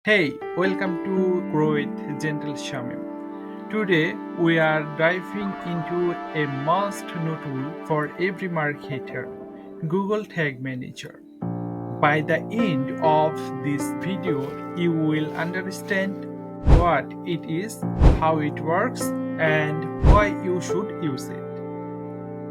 Hey, welcome to Grow with Gentle Shamim. Today we are diving into a must-know tool for every marketer, Google Tag Manager. By the end of this video, you will understand what it is, how it works, and why you should use it.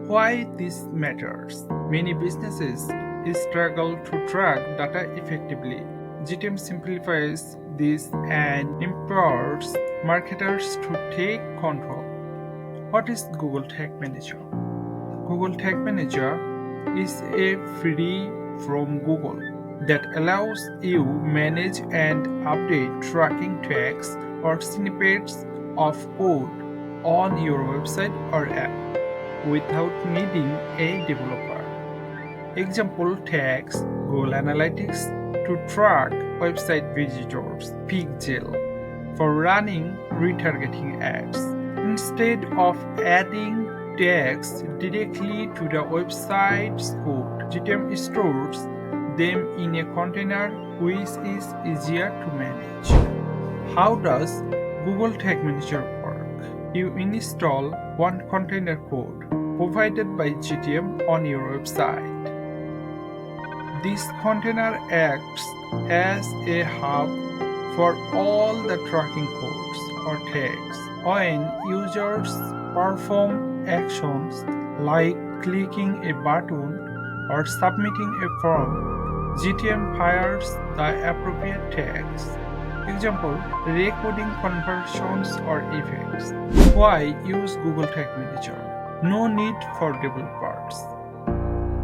Why this matters? Many businesses struggle to track data effectively. GTM simplifies this and empowers marketers to take control. What is Google Tag Manager? Google Tag Manager is a free from Google that allows you manage and update tracking tags or snippets of code on your website or app without needing a developer. Example tags Google Analytics to track website visitors, Pixel for running retargeting ads. Instead of adding tags directly to the website's code, GTM stores them in a container which is easier to manage. How does Google Tag Manager work? You install one container code provided by GTM on your website. This container acts as a hub for all the tracking codes or tags. When users perform actions like clicking a button or submitting a form, GTM fires the appropriate tags. Example, recording conversions or effects. Why use Google Tag Manager? No need for developers.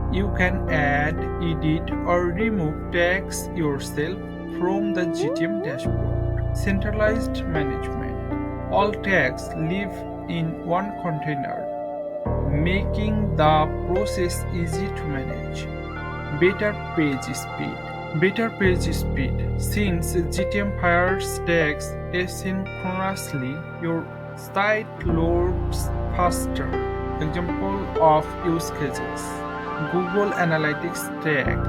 You can add, edit, or remove tags yourself from the GTM dashboard. Centralized management. All tags live in one container, making the process easy to manage. Better page speed. Better page speed. Since GTM fires tags asynchronously, your site loads faster. Example of use cases. Google Analytics tag.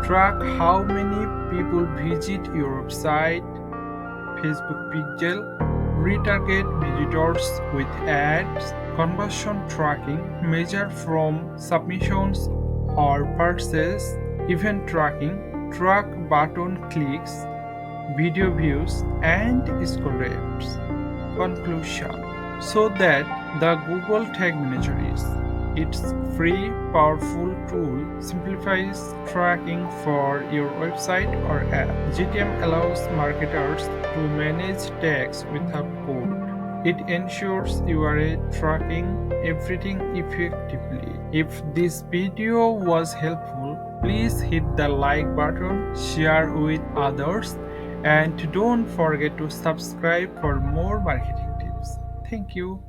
Track how many people visit your website. Facebook Pixel. Retarget visitors with ads. Conversion tracking. Measure from submissions or purchases. Event tracking. Track button clicks, video views, and scroll rates. Conclusion. So that the Google Tag Manager is. Its free, powerful tool simplifies tracking for your website or app. GTM allows marketers to manage tags without code. It ensures you are tracking everything effectively. If this video was helpful, please hit the like button, share with others, and don't forget to subscribe for more marketing tips. Thank you.